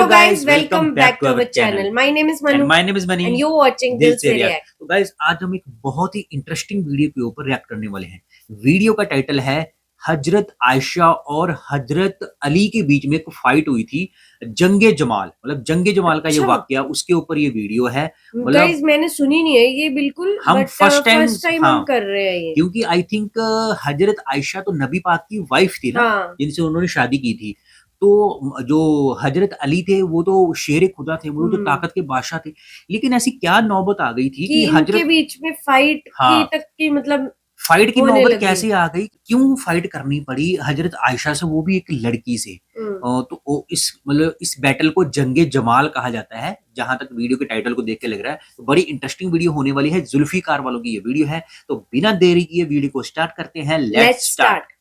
guys, welcome back to our channel. My name is Manu And my name is Mani. and you're watching दिल Dil से Se react. React. तो guys आज हम एक बहुत ही interesting video के ऊपर रिएक्ट करने वाले हैं। वीडियो का टाइटल है हजरत आयशा और हजरत अली के बीच में एक फाइट हुई थी, जंगे जमाल, मतलब जंगे जमाल का ये अच्छा। वाकया, उसके ऊपर ये वीडियो है। गाइस मैंने सुनी नहीं है ये बिल्कुल, हम but first time हम कर रहे हैं ये, क्योंकि आई थिंक हजरत आयशा तो नबी पाक की वाइफ थी ना, हाँ। जिनसे उन्होंने शादी की थी। तो जो हजरत अली थे वो तो शेर खुदा थे, वो तो ताकत के बादशाह थे। लेकिन ऐसी क्या नौबत आ गई थी कि इनके बीच में फाइट की तक की, मतलब फाइट की नौबत कैसे आ गई, क्यों फाइट करनी पड़ी हजरत आयशा से, वो भी एक लड़की से। तो इस बैटल को जंगे जमाल कहा जाता है, जहां तक वीडियो के टाइटल को देख के लग रहा है। तो बड़ी इंटरेस्टिंग वीडियो होने वाली है, जुल्फिकार वालों की ये वीडियो है। तो बिना देरी किए वीडियो को स्टार्ट करते हैं। Let's start.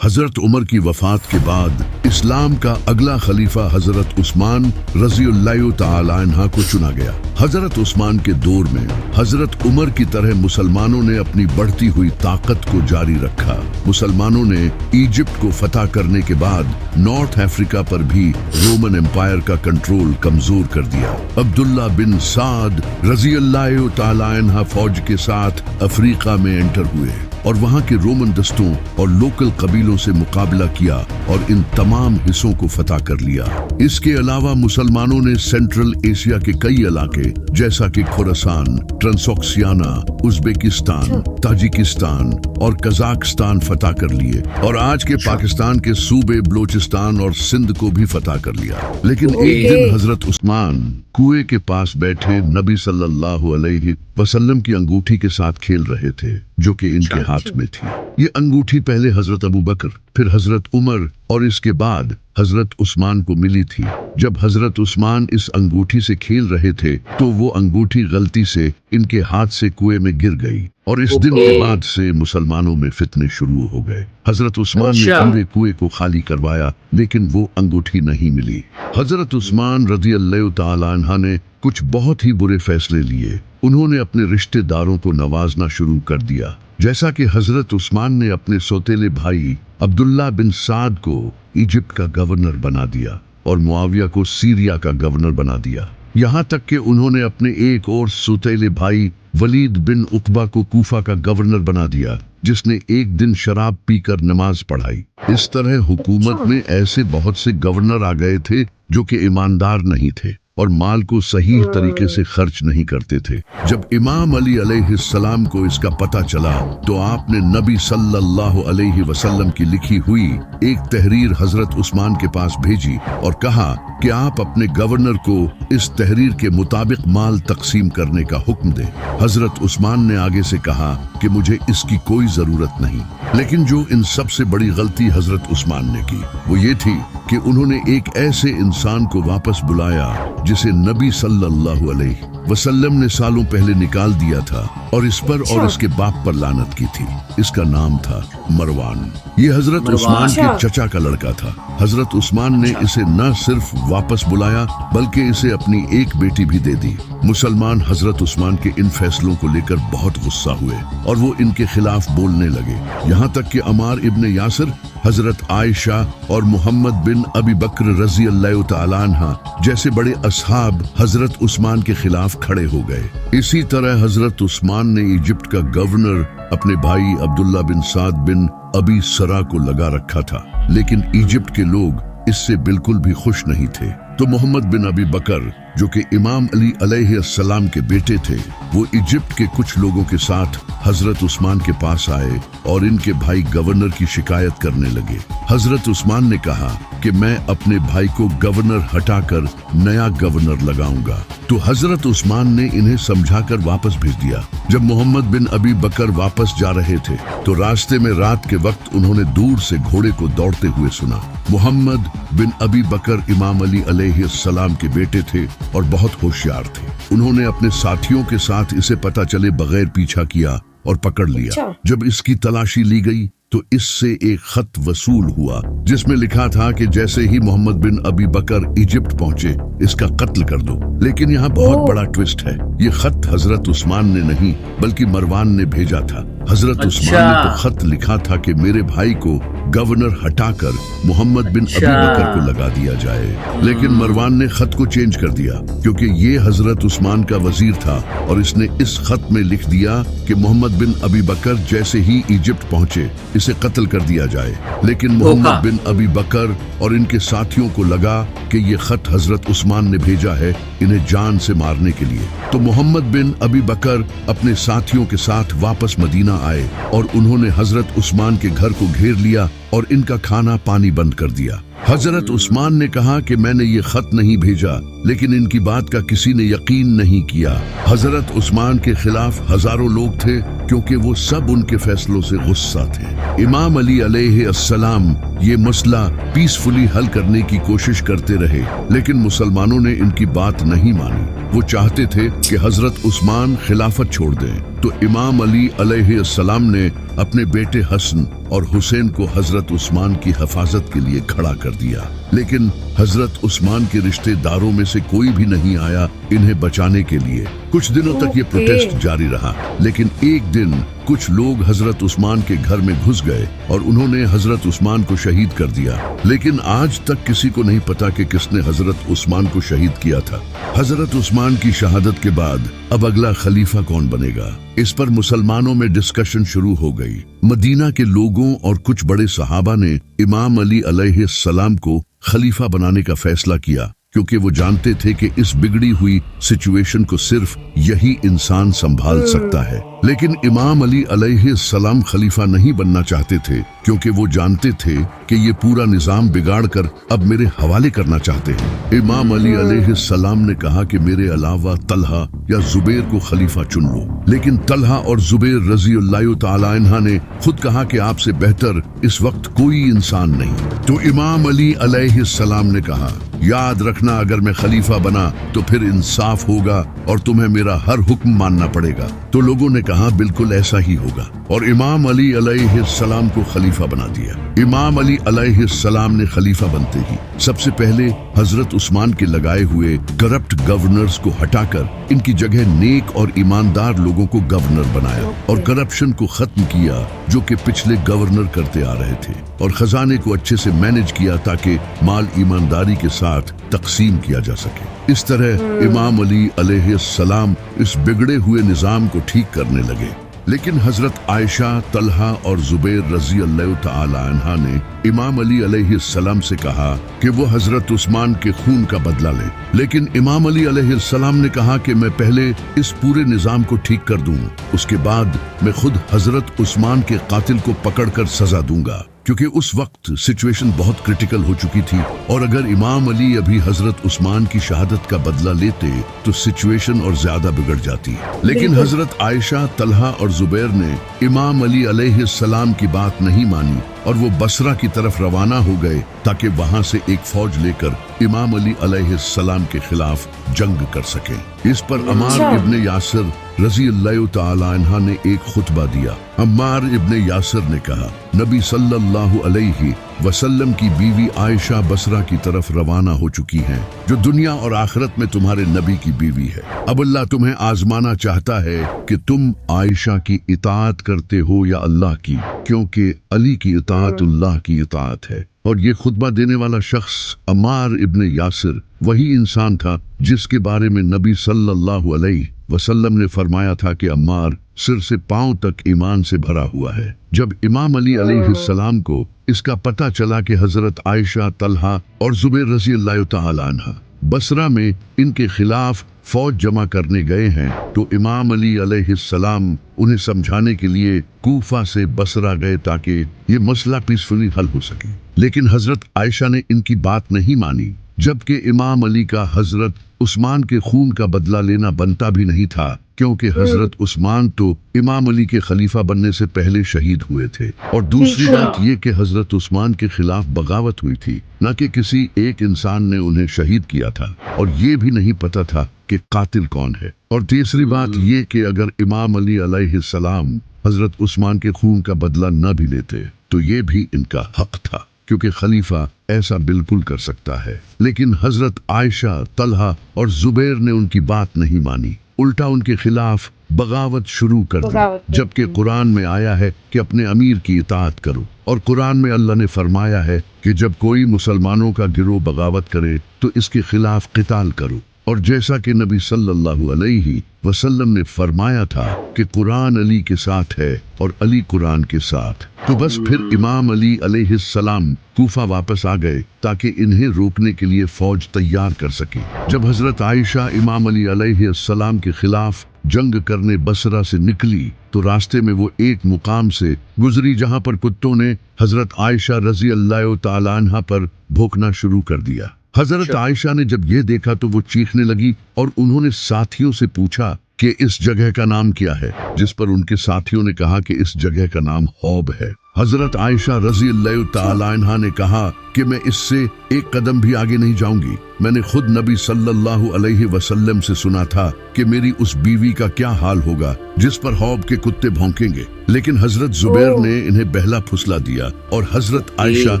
हजरत उमर की वफात के बाद इस्लाम का अगला खलीफा हजरत उस्मान रज़ियल्लाहु तआला अन्हा को चुना गया। हजरत उस्मान के दौर में हजरत उमर की तरह मुसलमानों ने अपनी बढ़ती हुई ताकत को जारी रखा। मुसलमानों ने इजिप्ट को फतह करने के बाद नॉर्थ अफ्रीका पर भी रोमन एम्पायर का कंट्रोल कमजोर कर दिया। अब्दुल्ला बिन साद रज़ियल्लाहु तआला अन्हा फौज के साथ अफ्रीका में एंटर हुए और वहां के रोमन दस्तों और लोकल कबीलों से मुकाबला किया और इन तमाम हिस्सों को फतह कर लिया। इसके अलावा मुसलमानों ने सेंट्रल एशिया के कई इलाके जैसा कि खुरासान, ट्रांसोक्सियाना, उज्बेकिस्तान, ताजिकिस्तान और कजाकिस्तान फतह कर लिए और आज के पाकिस्तान के सूबे बलोचिस्तान और सिंध को भी फतह कर लिया। लेकिन एक दिन हजरत उस्मान कुएं के पास बैठे नबी सल्लल्लाहु अलैहि वसल्लम की अंगूठी के साथ खेल रहे थे, जो कि इनके हाथ में थी। ये अंगूठी पहले हजरत अबू बकर, फिर हजरत उमर और इसके बाद हजरत उस्मान को मिली थी। जब हजरत उस्मान इस अंगूठी से खेल रहे थे तो वो अंगूठी गलती से इनके हाथ से कुएं में गिर गई और इस दिन के बाद से मुसलमानों में फितने शुरू हो गए। हजरत उस्मान ने पूरे कुएं को खाली करवाया, लेकिन वो अंगूठी नहीं मिली। हजरत उस्मान रज़ियल्लाहु तआला अन्हा ने कुछ बहुत ही बुरे फैसले लिए। उन्होंने अपने रिश्तेदारों को नवाजना शुरू कर दिया, जैसा कि हजरत उस्मान ने अपने सौतेले भाई अब्दुल्ला बिन साद को इजिप्ट का गवर्नर बना दिया और मुआविया को सीरिया का गवर्नर बना दिया। यहाँ तक कि उन्होंने अपने एक और सौतेले भाई वलीद बिन उकबा को कूफा का गवर्नर बना दिया, जिसने एक दिन शराब पीकर नमाज पढ़ाई। इस तरह हुकूमत में ऐसे बहुत से गवर्नर आ गए थे जो कि ईमानदार नहीं थे और माल को सही तरीके से खर्च नहीं करते थे। जब इमाम अली अलैहिस्सलाम को इसका पता चला तो आपने नबी सल्लल्लाहु अलैहि वसल्लम की लिखी हुई एक तहरीर हजरत उस्मान के पास भेजी और कहा कि आप अपने गवर्नर को इस तहरीर के मुताबिक माल तकसीम करने का हुक्म दें। हजरत उस्मान ने आगे से कहा कि मुझे इसकी कोई जरूरत नहीं। लेकिन जो इन सबसे बड़ी गलती हजरत उस्मान ने की वो ये थी कि उन्होंने एक ऐसे इंसान को वापस बुलाया जिसे नबी सल्लल्लाहु अलैहि वसल्लम ने सालों पहले निकाल दिया था और इस पर और इसके बाप पर लानत की थी। इसका नाम था मरवान। ये हजरत उस्मान के चचा का लड़का था। हजरत उस्मान ने इसे न सिर्फ वापस बुलाया बल्कि इसे अपनी एक बेटी भी दे दी। मुसलमान हजरत उस्मान के इन फैसलों को लेकर बहुत गुस्सा हुए और वो इनके खिलाफ बोलने लगे। यहाँ तक कि अमार इब्ने यासिर, हजरत आयशा और मोहम्मद बिन अबी बकर रज़ियल्लाहु तआला अन्हा जैसे बड़े असहाब हजरत उस्मान के खिलाफ खड़े हो गए। इसी तरह हजरत उस्मान ने इजिप्ट का गवर्नर अपने भाई अब्दुल्ला बिन साद बिन अबी सरा को लगा रखा था, लेकिन इजिप्ट के लोग इससे बिल्कुल भी खुश नहीं थे। तो मोहम्मद बिन अबी बकर, जो कि इमाम अली अलैहिस्सलाम के बेटे थे, वो इजिप्ट के कुछ लोगों के साथ हजरत उस्मान के पास आए और इनके भाई गवर्नर की शिकायत करने लगे। हजरत उस्मान ने कहा कि मैं अपने भाई को गवर्नर हटाकर नया गवर्नर लगाऊंगा। तो हजरत उस्मान ने इन्हें समझाकर वापस भेज दिया। जब मोहम्मद बिन अबी बकर वापस जा रहे थे तो रास्ते में रात के वक्त उन्होंने दूर से घोड़े को दौड़ते हुए सुना। मोहम्मद बिन अबी बकर इमाम अली अलैहिस्सलाम के बेटे थे और बहुत होशियार थे। उन्होंने अपने साथियों के साथ इसे पता चले बगैर पीछा किया और पकड़ लिया। जब इसकी तलाशी ली गई तो इससे एक खत वसूल हुआ जिसमें लिखा था कि जैसे ही मोहम्मद बिन अबी बकर इजिप्ट पहुंचे इसका कत्ल कर दो। लेकिन यहाँ बहुत बड़ा ट्विस्ट है, ये खत हजरत उस्मान ने नहीं बल्कि मरवान ने भेजा था। हजरत उस्मान ने तो खत लिखा था कि मेरे भाई को गवर्नर हटाकर मोहम्मद बिन अबी बकर को लगा दिया जाए, लेकिन मरवान ने खत को चेंज कर दिया क्योंकि ये हजरत उस्मान का वजीर था और इसने इस खत में लिख दिया कि मोहम्मद बिन अबी बकर जैसे ही इजिप्ट पहुंचे इसे कत्ल कर दिया जाए। लेकिन मोहम्मद बिन अबी बकर और इनके साथियों को लगा कि ये खत हजरत उस्मान ने भेजा है इन्हें जान से मारने के लिए, तो मोहम्मद बिन अबी बकर अपने साथियों के साथ वापस मदीना आए और उन्होंने हजरत उस्मान के घर को घेर लिया और इनका खाना पानी बंद कर दिया। हजरत उस्मान ने कहा कि मैंने ये खत नहीं भेजा, लेकिन इनकी बात का किसी ने यकीन नहीं किया। हजरत उस्मान के खिलाफ हजारों लोग थे क्योंकि वो सब उनके फैसलों से गुस्सा थे। इमाम अली अलैहिस्सलाम ये मसला पीसफुली हल करने की कोशिश करते रहे, लेकिन मुसलमानों ने इनकी बात नहीं मानी। वो चाहते थे कि हजरत उस्मान खिलाफत छोड़ दें, तो इमाम अली अलैहिस्सलाम ने अपने बेटे हसन और हुसैन को हजरत उस्मान की हिफाजत के लिए खड़ा कर दिया। लेकिन हजरत उस्मान के रिश्तेदारों में से कोई भी नहीं आया इन्हें बचाने के लिए। कुछ दिनों तक ये प्रोटेस्ट जारी रहा, लेकिन एक दिन कुछ लोग हजरत उस्मान के घर में घुस गए और उन्होंने हजरत उस्मान को शहीद कर दिया। लेकिन आज तक किसी को नहीं पता कि किसने हजरत उस्मान को शहीद किया था। हजरत उस्मान की शहादत के बाद अब अगला खलीफा कौन बनेगा, इस पर मुसलमानों में डिस्कशन शुरू हो गई। मदीना के लोगों और कुछ बड़े सहाबा ने इमाम अली अलैहिस्सलाम को खलीफा बनाने का फैसला किया, क्योंकि वो जानते थे कि इस बिगड़ी हुई सिचुएशन को सिर्फ यही इंसान संभाल सकता है। लेकिन इमाम अली अलैहिस्सलाम खलीफा नहीं बनना चाहते थे, क्योंकि वो जानते थे कि ये पूरा निजाम बिगाड़कर अब मेरे हवाले करना चाहते हैं। इमाम अली अलैहिस्सलाम ने कहा कि मेरे अलावा तलहा या जुबैर को खलीफा चुन लो, लेकिन तलहा और जुबैर रज़ियल्लाहु ताला अन्हा ने खुद कहा कि आपसे बेहतर इस वक्त कोई इंसान नहीं। तो इमाम अली अलैहिस्सलाम ने कहा, याद रखना अगर मैं खलीफा बना तो फिर इंसाफ होगा और तुम्हें मेरा हर हुक्म मानना पड़ेगा। तो लोगों ने कहा बिल्कुल ऐसा ही होगा, और इमाम अली अलैहिस्सलाम को खलीफा बना दिया। इमाम अली अलैहिस्सलाम ने खलीफा बनते ही सबसे पहले हजरत उस्मान के लगाए हुए करप्ट गवर्नर्स को हटाकर इनकी जगह नेक और ईमानदार लोगों को गवर्नर बनाया और करप्शन को खत्म किया जो कि पिछले गवर्नर करते आ रहे थे, और खजाने को अच्छे से मैनेज किया ताकि माल ईमानदारी के साथ तकसीम किया जा सके। इस तरह इमाम अली अलैहिस्सलाम इस बिगड़े हुए निजाम को ठीक करने लगे। लेकिन हजरत आयशा, तलहा और जुबैर रज़ियल्लाहु ताला अन्हा ने इमाम अली अलैहिस्सलाम से कहा कि वो हजरत उस्मान के खून का बदला लें। लेकिन इमाम अली अलैहिस्सलाम ने कहा कि मैं पहले इस पूरे निजाम को ठीक कर दूं, उसके बाद मैं खुद हजरत उस्मान के कातिल को पकड़कर सजा दूंगा, क्योंकि उस वक्त सिचुएशन बहुत क्रिटिकल हो चुकी थी, और अगर इमाम अली अभी हजरत उस्मान की शहादत का बदला लेते तो सिचुएशन और ज्यादा बिगड़ जाती। लेकिन हजरत आयशा, तलहा और जुबैर ने इमाम अली अलैहिस्सलाम की बात नहीं मानी और वो बसरा की तरफ रवाना हो गए ताकि वहां से एक फौज लेकर इमाम अली अलैहिस्सलाम के खिलाफ जंग कर सकें। इस पर अम्मार इब्ने यासिर रज़ियल्लाहु ताला अन्हा ने एक खुतबा दिया। अम्मार इब्ने यासिर ने कहा, नबी सल्लल्लाहु अलैहि वसल्लम की बीवी आयशा बसरा की तरफ रवाना हो चुकी हैं, जो दुनिया और आखिरत में तुम्हारे नबी की बीवी है। अब अल्लाह तुम्हें आजमाना चाहता है कि तुम आयशा की इताअत करते हो या अल्लाह की, क्योंकि अली की इताअत अल्लाह की इताअत है। और ये खुतबा देने वाला शख्स अम्मार इब्ने यासिर वही इंसान था जिसके बारे में नबी सल्लल्लाहु अलैहि वसल्लम ने फरमाया था कि अम्मार सिर से पांव तक ईमान से भरा हुआ है। जब इमाम अली अलैहिस्सलाम को इसका पता चला कि हजरत आयशा, तलहा और जुबैर रज़ियल्लाहु ताला अन्हा बसरा में इनके खिलाफ फौज जमा करने गए हैं, तो इमाम अली अलैहिस्सलाम उन्हें समझाने के लिए कूफा से बसरा गए ताकि ये मसला पीसफुली हल हो सके। लेकिन हजरत आयशा ने इनकी बात नहीं मानी, जबकि इमाम अली का हजरत उस्मान के खून का बदला लेना बनता भी नहीं था, क्योंकि हजरत उस्मान तो इमाम अली के खलीफा बनने से पहले शहीद हुए थे। और दूसरी बात ये कि हजरत उस्मान के खिलाफ बगावत हुई थी, न कि किसी एक इंसान ने उन्हें शहीद किया था, और ये भी नहीं पता था कि कातिल कौन है। और तीसरी बात ये कि अगर इमाम अली अलैहिस्सलाम हजरत उस्मान के खून का बदला न भी लेते तो ये भी इनका हक था, क्योंकि खलीफा ऐसा बिल्कुल कर सकता है। लेकिन हजरत आयशा, तलहा और जुबैर ने उनकी बात नहीं मानी, उल्टा उनके खिलाफ बगावत शुरू कर दी। जबकि कुरान में आया है कि अपने अमीर की इताअत करो, और कुरान में अल्लाह ने फरमाया है कि जब कोई मुसलमानों का गिरोह बगावत करे तो इसके खिलाफ क़िताल करो। और जैसा कि नबी सल्लल्लाहु अलैहि वसल्लम ने फरमाया था कि कुरान अली के साथ है और अली कुरान के साथ, तो बस फिर इमाम अली अलैहिस्सलाम कूफा वापस आ गए ताकि इन्हें रोकने के लिए फौज तैयार कर सके। जब हजरत आयशा इमाम अली अलैहिस्सलाम के खिलाफ जंग करने बसरा से निकली तो रास्ते में वो एक मुकाम से गुजरी जहां पर कुत्तों ने हजरत आयशा रजी अल्लाह तआला अन्हा पर भौंकना शुरू कर दिया। हजरत आयशा ने जब ये देखा तो वो चीखने लगी और उन्होंने साथियों से पूछा कि इस जगह का नाम क्या है, जिस पर उनके साथियों ने कहा कि इस जगह का नाम हौब है। हजरत आयशा रजी अल्लाह तआला अन्हा ने कहा कि मैं इससे एक कदम भी आगे नहीं जाऊंगी। मैंने खुद नबी सल्लल्लाहु अलैहि वसल्लम से सुना था कि मेरी उस बीवी का क्या हाल होगा जिस पर हौब के कुत्ते भौंकेंगे। लेकिन हजरत जुबैर ने इन्हें बहला फुसला दिया और हजरत आयशा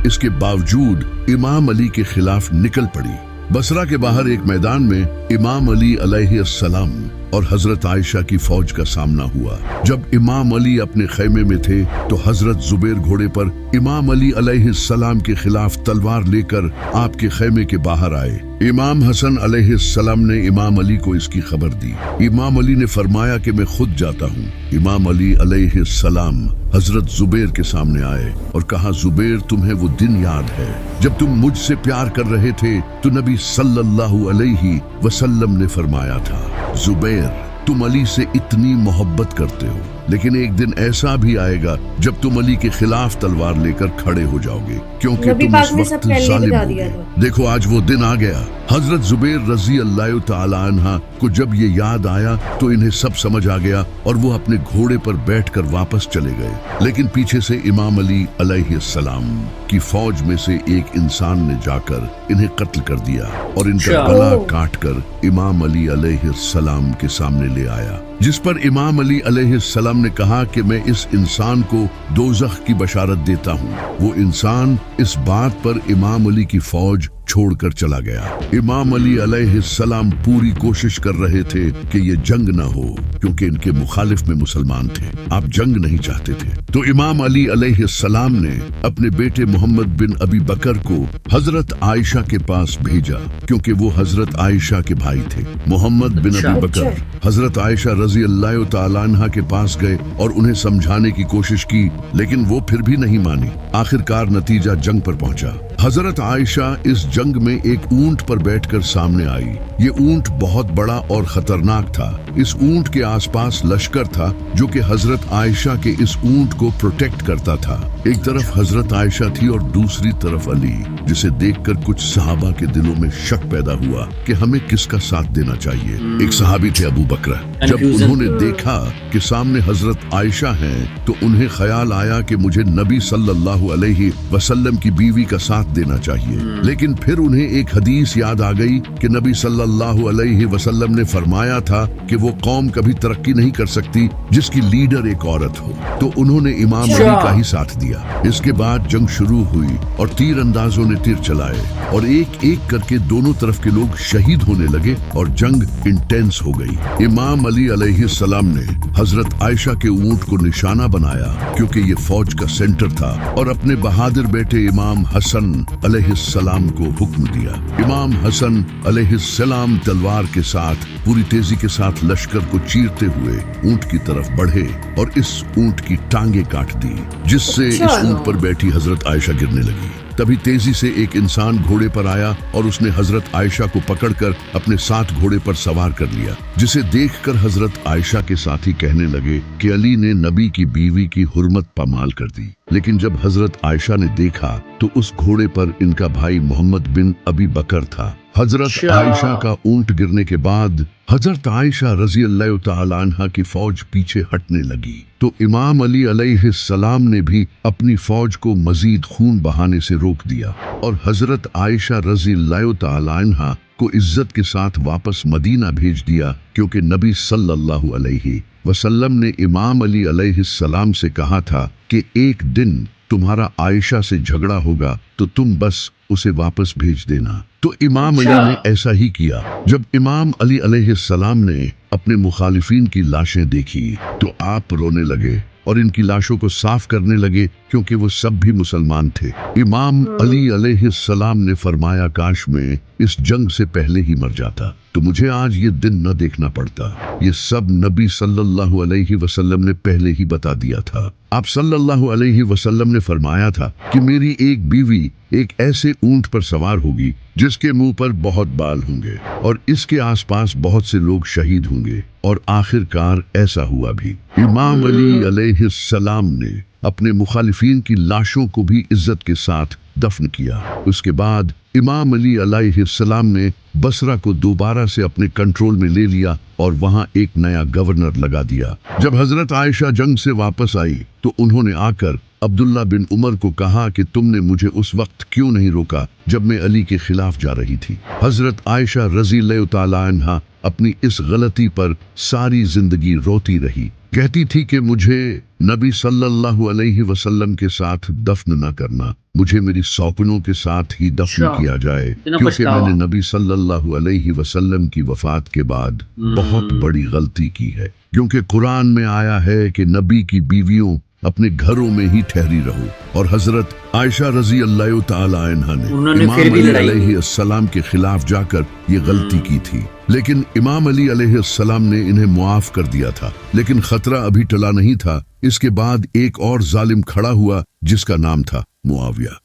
इसके बावजूद इमाम अली के खिलाफ निकल पड़ी। बसरा के बाहर एक मैदान में इमाम अली अलैहिस्सलाम और हजरत आयशा की फौज का सामना हुआ। जब इमाम अली अपने खैमे में थे तो हजरत जुबैर घोड़े पर इमाम अली अलैहिस्सलाम के खिलाफ तलवार लेकर आपके खैमे के बाहर आए। इमाम हसन अलैहिस्सलाम ने इमाम अली को इसकी खबर दी। इमाम अली ने फरमाया कि मैं खुद जाता हूँ। इमाम अली अलैहिस्सलाम हजरत जुबैर के सामने आए और कहा, जुबैर तुम्हें वो दिन याद है जब तुम मुझसे प्यार कर रहे थे तो नबी सल्लल्लाहु अलैहि वसल्लम ने फरमाया था, जुबैर तुम अली से इतनी मोहब्बत करते हो, लेकिन एक दिन ऐसा भी आएगा जब तुम अली के खिलाफ तलवार लेकर खड़े हो जाओगे, क्योंकि तुम इस वक्त जालिम होगे। देखो आज वो दिन आ गया। हजरत जुबैर रजी अल्लाह तआला अन्हा को जब ये याद आया तो इन्हें सब समझ आ गया और वो अपने घोड़े पर बैठकर वापस चले गए। लेकिन पीछे से इमाम अली अलैहिस्सलाम की फौज में से एक इंसान ने जाकर इन्हें कत्ल कर दिया और इनका गला काटकर इमाम अली अलैहिस्सलाम के सामने ले आया, जिस पर इमाम अली अलैहिस्सलाम ने कहा कि मैं इस इंसान को दोज़ख की बशारत देता हूँ। वो इंसान इस बात पर इमाम अली की फौज छोड़कर चला गया। इमाम अली अलैहिस्सलाम पूरी कोशिश कर रहे थे कि ये जंग ना हो, क्योंकि इनके मुखालिफ में मुसलमान थे। आप जंग नहीं चाहते थे। तो इमाम अली अलैहिस्सलाम ने अपने बेटे मोहम्मद बिन अबी बकर को हजरत आयशा के पास भेजा, क्योंकि वो हजरत आयशा के भाई थे। मोहम्मद बिन अबी बकर हजरत आयशा रजी अल्लाह तआला अन्हा के पास गए और उन्हें समझाने की कोशिश की, लेकिन वो फिर भी नहीं मानी। आखिरकार नतीजा जंग पर पहुंचा। हजरत आयशा इस जंग में एक ऊंट पर बैठकर सामने आई। ये ऊंट बहुत बड़ा और खतरनाक था। इस ऊंट के आसपास लश्कर था जो कि हजरत आयशा के इस ऊंट को प्रोटेक्ट करता था। एक तरफ हजरत आयशा थी और दूसरी तरफ अली, जिसे देखकर कुछ सहाबा के दिलों में शक पैदा हुआ कि हमें किसका साथ देना चाहिए। एक सहाबी थे अबू बकर। जब उन्होंने देखा कि सामने हजरत आयशा हैं तो उन्हें ख्याल आया कि मुझे नबी सल्लल्लाहु अलैहि वसल्लम की बीवी का साथ देना चाहिए। लेकिन फिर उन्हें एक हदीस याद आ गई कि नबी सल्लल्लाहु अलैहि वसल्लम ने फरमाया था कि वो कौम कभी तरक्की नहीं कर सकती जिसकी लीडर एक औरत हो। तो उन्होंने इमाम अली का ही साथ दिया। इसके बाद जंग शुरू हुई और तीर अंदाजों ने तीर चलाए और एक एक करके दोनों तरफ के लोग शहीद होने लगे और जंग इंटेंस हो गई। इमाम अली अलैहिस्सलाम ने हजरत आयशा के ऊंट को निशाना बनाया, क्योंकि ये फौज का सेंटर था, और अपने बहादुर बेटे इमाम हसन अलैहिस्सलाम को हुक्म दिया। इमाम हसन अलैहिस्सलाम तलवार के साथ पूरी तेजी के साथ लश्कर को चीरते हुए ऊंट की तरफ बढ़े और इस ऊंट की टांगे काट दी, जिससे इस ऊंट पर बैठी हजरत आयशा गिरने लगी। तभी तेजी से एक इंसान घोड़े पर आया और उसने हजरत आयशा को पकड़कर अपने साथ घोड़े पर सवार कर लिया, जिसे देखकर हजरत आयशा के साथी कहने लगे कि अली ने नबी की बीवी की हुर्मत पामाल कर दी। लेकिन जब हजरत आयशा ने देखा तो उस घोड़े पर इनका भाई मोहम्मद बिन अबी बकर था। हजरत आयशा का ऊंट गिरने के बाद हजरत आयशा रजी अल्लाह तआला अन्हा की फौज पीछे हटने लगी, तो इमाम अली अलैहिस्सलाम ने भी अपनी फौज को मजीद खून बहाने से रोक दिया और हजरत आयशा रजी अल्लाह तआला अन्हा को इज्जत के साथ वापस मदीना भेज दिया, क्योंकि नबी सल्लल्लाहु अलैहि वसल्लम ने इमाम अली अलैहिस्सलाम से कहा था कि एक दिन तुम्हारा आयशा से झगड़ा होगा तो तुम बस उसे वापस भेज देना। तो इमाम अली ने ऐसा ही किया। जब इमाम अली अलैहिस्सलाम ने अपने मुखालिफिन की लाशें देखी तो आप रोने लगे और इनकी लाशों को साफ करने लगे, क्योंकि वो सब भी मुसलमान थे। इमाम अली अलैहिस्सलाम ने फरमाया, काश मैं इस जंग से पहले ही मर जाता तो मुझे आज ये दिन न देखना पड़ता। ये सब नबी सल्लल्लाहु अलैहि वसल्लम ने पहले ही बता दिया था। आप सल्लल्लाहु अलैहि वसल्लम ने फरमाया था कि मेरी एक बीवी एक ऐसे ऊंट पर सवार होगी जिसके मुंह पर बहुत बाल होंगे और इसके आसपास बहुत से लोग शहीद होंगे, और आखिरकार ऐसा हुआ भी। इमाम अली अलैहिस्सलाम ने अपने मुखालिफिन की लाशों को भी इज्जत के साथ दफन किया। उसके बाद इमाम अली अलैहिस्सलाम ने बसरा को दोबारा से अपने कंट्रोल में ले लिया और वहां एक नया गवर्नर लगा दिया। जब हजरत आयशा जंग से वापस आई तो उन्होंने आकर अब्दुल्ला बिन उमर को कहा कि तुमने मुझे उस वक्त क्यों नहीं रोका जब मैं अली के खिलाफ जा रही थी। हजरत आयशा रज़ियल्लाहु ताला अन्हा अपनी इस गलती पर सारी जिंदगी रोती रही, कहती थी कि मुझे नबी सल्लल्लाहु अलैहि वसल्लम के साथ दफन न करना, मुझे मेरी सौकनों के साथ ही दफन किया जाए, क्योंकि मैंने नबी सल्लल्लाहु अलैहि वसल्लम की वफात के बाद बहुत बड़ी गलती की है। क्योंकि कुरान में आया है कि नबी की बीवियों अपने घरों में ही ठहरी रहो, और हजरत आयशा रज़ियल्लाहु ताला अन्हा ने इमाम अली अलैहिस्सलाम के खिलाफ जाकर ये गलती की थी, लेकिन इमाम अली अलैहिस्सलाम ने इन्हें मुआफ कर दिया था। लेकिन खतरा अभी टला नहीं था। इसके बाद एक और जालिम खड़ा हुआ जिसका नाम था मुआविया।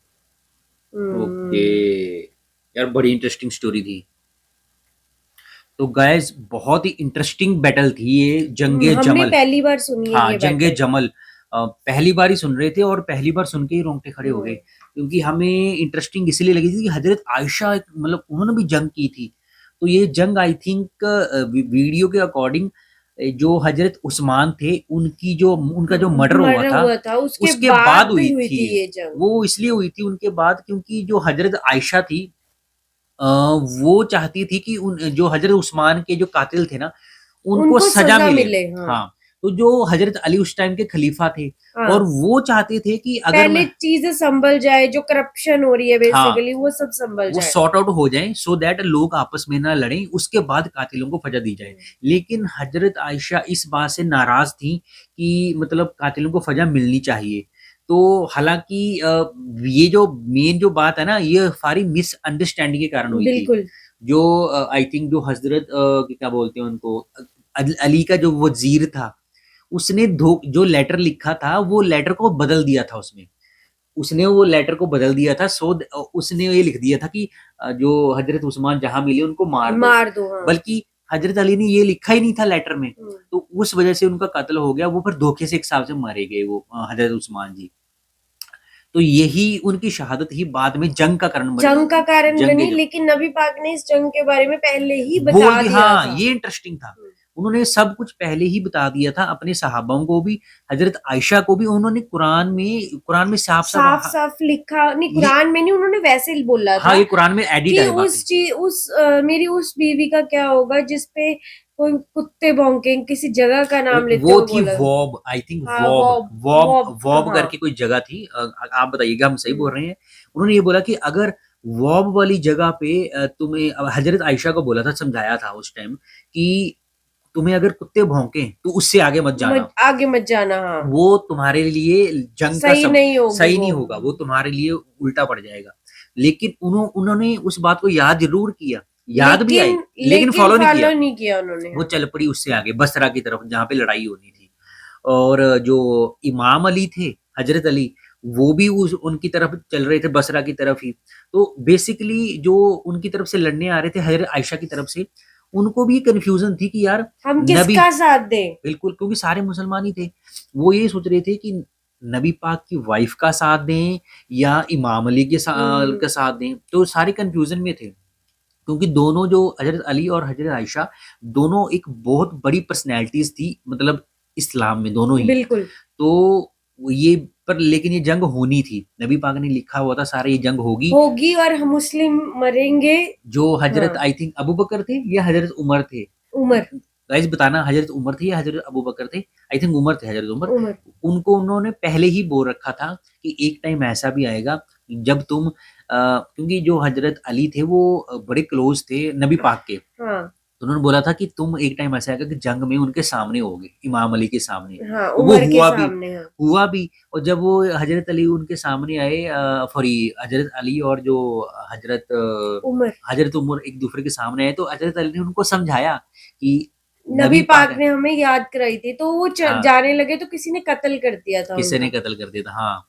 ओके यार, बड़ी इंटरेस्टिंग स्टोरी थी। तो गाइस, बहुत ही इंटरेस्टिंग बैटल थी ये जंगे जमल। हमने पहली बार सुनी है हाँ, ये जंगे battle। जमल पहली बार ही सुन रहे थे और पहली बार सुन के ही रोंगटे खड़े हो गए, क्योंकि हमें इंटरेस्टिंग इसलिए लगी थी कि हजरत आयशा मतलब उन्होंने भी जंग की थी। तो ये जंग आई थिंक वीडियो के अकॉर्डिंग जो हजरत उस्मान थे उनका जो मर्डर हुआ था उसके बाद हुई थी ये जंग। वो इसलिए हुई थी उनके बाद, क्योंकि जो हजरत आयशा थी वो चाहती थी कि जो हजरत उस्मान के जो कातिल थे ना उनको सजा मिले। हाँ, तो जो हजरत अली उस टाइम के खलीफा थे, और वो चाहते थे कि अगर पहले चीजें संभल जाए, जो करप्शन हो रही है बेसिकली वो सब संभल वो जाए, सॉर्ट आउट हो जाए, सो दैट लोग आपस में ना लड़ें, उसके बाद कातिलों को सजा दी जाए। लेकिन हजरत आयशा इस बात से नाराज थी कि मतलब कातिलों को सजा मिलनी चाहिए। तो हालांकि ये जो मेन जो बात है ना, ये सारी मिसअंडरस्टैंडिंग के कारण हुई थी। जो आई थिंक जो हजरत क्या बोलते हैं उनको, अली का जो वजीर था, उसने जो लेटर लिखा था वो लेटर को बदल दिया था। उसने वो लेटर को बदल दिया था। उसने ये लिख दिया था कि जो हजरत उस्मान जहां मिले उनको मार दो। हाँ। बल्कि हजरत अली ने ये लिखा ही नहीं था लेटर में, तो उस वजह से उनका कत्ल हो गया। वो फिर धोखे से एक हिसाब से मारे गए वो हजरत उस्मान जी। तो यही उनकी शहादत ही बाद में जंग का कारण बनी। लेकिन नबी पाक ने इस जंग के बारे में पहले ही बता दिया था। ये इंटरेस्टिंग था। उन्होंने सब कुछ पहले ही बता दिया था अपने सहाबाओं को भी, हजरत आयशा को भी। उन्होंने कुरान में साफ लिखा नहीं, कुरान में नहीं, उन्होंने वैसे बोला था। हाँ, ये कुरान में एडिट है। मेरी उस बीवी का क्या होगा जिसपे कोई कुत्ते भौंके, किसी जगह का नाम लेते वो थी वॉब, आई थिंक वॉब करके कोई जगह थी। आप बताइएगा हम सही बोल रहे हैं। उन्होंने ये बोला कि अगर वॉब वाली जगह पे तुम्हें, हजरत आयशा को बोला था, समझाया था उस टाइम कि तुम्हें अगर कुत्ते भौंके तो उससे आगे मत जाना। हाँ। वो तुम्हारे लिए जंग का सही नहीं होगा, वो तुम्हारे लिए उल्टा पड़ जाएगा। लेकिन उन्होंने उस बात को याद जरूर किया, याद भी आई, लेकिन फॉलो नहीं किया उन्होंने। वो चल पड़ी उससे आगे बसरा की तरफ, जहाँ पे लड़ाई होनी थी। और जो इमाम अली थे, हजरत अली, वो भी उनकी तरफ चल रहे थे, बसरा की तरफ ही। तो बेसिकली जो उनकी तरफ से लड़ने आ रहे थे हजरत आयशा की तरफ से, उनको भी कंफ्यूजन थी कि यार हम किसका साथ दें। बिल्कुल, क्योंकि सारे मुसलमान ही थे। वो ये सोच रहे थे कि नबी पाक की वाइफ का साथ दें या इमाम अली के साथ दें। तो सारे कंफ्यूजन में थे, क्योंकि दोनों जो हजरत अली और हजरत आयशा दोनों एक बहुत बड़ी पर्सनैलिटीज थी, मतलब इस्लाम में दोनों ही। बिल्कुल। तो ये पर लेकिन ये जंग होनी थी, नबी पाक ने लिखा हुआ था सारा, ये जंग होगी और हम मुस्लिम मरेंगे। जो हजरत आई थिंक अबू बकर थे या हजरत उमर थे, गाइस बताना हजरत उमर थे या हजरत अबू बकर थे, आई थिंक उमर थे, हजरत उमर। उमर। उनको उन्होंने पहले ही बोल रखा था कि एक टाइम ऐसा भी आएगा जब तुम क्योंकि जो हजरत अली थे वो बड़े क्लोज थे नबी पाक के, हाँ तो उन्होंने बोला था कि तुम एक टाइम ऐसा आएगा कि जंग में उनके सामने होगे, इमाम अली के सामने। हाँ, तो वो उमर के हुआ भी, सामने। हाँ हुआ भी। और जब वो हजरत अली उनके सामने आए, सॉरी हजरत अली और जो उमर, हजरत उमर एक दूसरे के सामने आए, तो हजरत अली ने उनको समझाया कि नबी पाक ने हमें याद कराई थी, तो वो हाँ, जाने लगे तो किसी ने कत्ल कर दिया था किसने ने उनका। कत्ल कर दिया था। हाँ,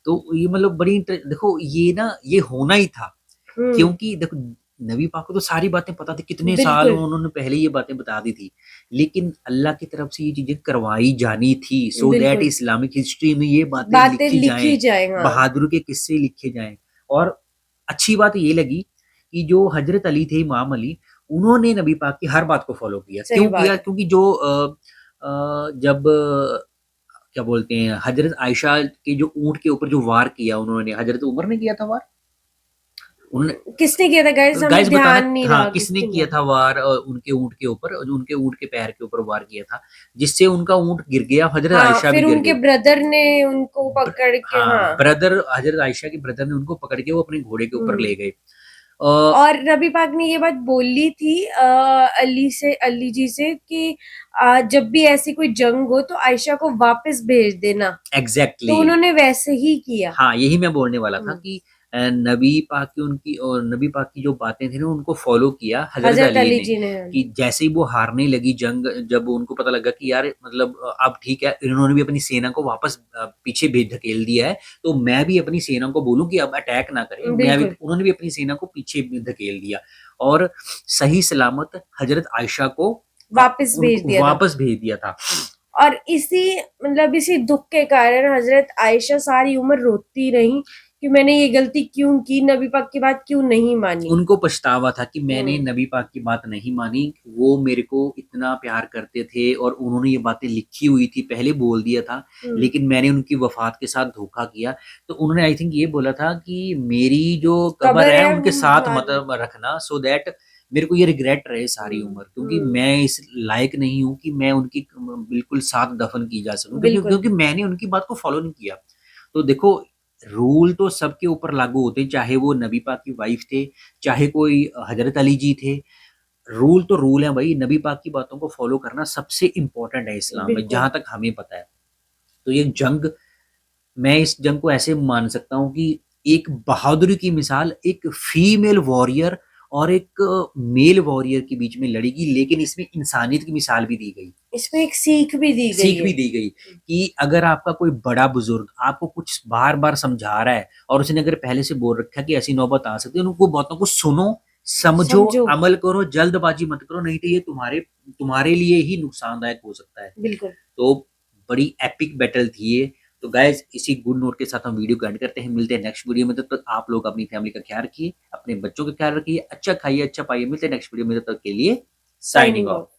तो ये मतलब बड़ी देखो ये ना ये होना ही था, क्योंकि देखो नबी पाक को तो सारी बातें पता थी, कितने साल बिल्कुल उन्होंने पहले ये बातें बता दी थी, लेकिन अल्लाह की तरफ से ये चीजें करवाई जानी थी सो दैट बिल्कुल इस्लामिक हिस्ट्री में ये बातें बातें लिखी लिखी जाएं, जाए। हाँ बहादुर के किस्से लिखे जाएं। और अच्छी बात ये लगी कि जो हजरत अली थे, इमाम अली, उन्होंने नबी पाक की हर बात को फॉलो किया। सही क्यों बात किया? है। क्योंकि जो जब क्या बोलते हैं हजरत आयशा के जो ऊंट के ऊपर जो वार किया उन्होंने, हजरत उमर ने किया था वार, उन्होंने किसने किया था गाइस, हमें गाइस बताना ध्यान नहीं हाँ रहा किसने किसने किया था वार उनके ऊंट के ऊपर, जो उनके ऊंट के पैर के ऊपर वार किया था, जिससे उनका ऊंट गिर गया, हजरत हाँ, आयशा भी फिर गिर उनके गई। ब्रदर ने उनको पकड़ के। हाँ, हाँ ब्रदर हजरत आयशा के ब्रदर ने उनको पकड़ के वो अपने घोड़े के ऊपर ले गए। और नबी पाक ने ये बात बोली थी अली जी से कि जब भी ऐसी कोई जंग हो तो आयशा को वापस भेज देना। एग्जैक्टली तो उन्होंने वैसे ही किया। हाँ, यही मैं बोलने वाला था कि नबी पाक की उनकी और नबी पाक की जो बातें थी ना उनको फॉलो किया हजरत हजरत अली अली ने, जी ने। कि जैसे ही वो हारने लगी जंग, जब उनको पता लगा कि यार मतलब अब ठीक है, इन्होंने भी अपनी सेना को वापस पीछे भेज धकेल दिया है, तो मैं भी अपनी सेना को बोलूं कि अब अटैक ना करें, मैं भी, बिल्कुल उन्होंने भी अपनी सेना को पीछे धकेल दिया और सही सलामत हजरत आयशा को वापस भेज दिया था। वापस भेज दिया था। और इसी दुख के कारण हजरत आयशा सारी उम्र रोती रही कि मैंने ये गलती क्यों की, नबी पाक की बात क्यों नहीं मानी। उनको पछतावा था कि मैंने नबी पाक की बात नहीं मानी, वो मेरे को इतना प्यार करते थे और उन्होंने ये बातें लिखी हुई थी, पहले बोल दिया था, लेकिन मैंने उनकी वफात के साथ धोखा किया। तो उन्होंने आई थिंक ये बोला था कि मेरी जो कब्र है उनके साथ मत रखना, सो दैट मेरे को ये रिग्रेट रहे सारी उम्र, क्योंकि मैं इस लायक नहीं हूँ कि मैं उनकी बिल्कुल साथ दफन की जा सकूं, क्योंकि मैंने उनकी बात को फॉलो नहीं किया। तो देखो रूल तो सबके ऊपर लागू होते हैं, चाहे वो नबी पाक की वाइफ थे, चाहे कोई हजरत अली जी थे, रूल तो रूल है भाई। नबी पाक की बातों को फॉलो करना सबसे इम्पोर्टेंट है इस्लाम में, जहां तक हमें पता है। तो ये जंग, मैं इस जंग को ऐसे मान सकता हूँ कि एक बहादुरी की मिसाल एक फीमेल वॉरियर और एक मेल वॉरियर के बीच में लड़ेगी, लेकिन इसमें इंसानियत की मिसाल भी दी गई, इसमें एक सीख भी दी गई कि अगर आपका कोई बड़ा बुजुर्ग आपको कुछ बार बार समझा रहा है और उसने अगर पहले से बोल रखा है कि ऐसी नौबत आ सकती है, उनको बातों को सुनो, समझो, अमल करो, जल्दबाजी मत करो, नहीं तो ये तुम्हारे लिए ही नुकसानदायक हो सकता है। बिल्कुल। तो बड़ी एपिक बैटल थी ये। तो गाइज इसी गुड नोट के साथ हम वीडियो को एंड करते हैं, मिलते हैं नेक्स्ट वीडियो में। तब तक आप लोग अपनी फैमिली का ख्याल रखिए, अपने बच्चों का ख्याल रखिए, अच्छा खाइए, अच्छा पाइए। मिलते हैं नेक्स्ट वीडियो में, तब तक के लिए साइनिंग ऑफ।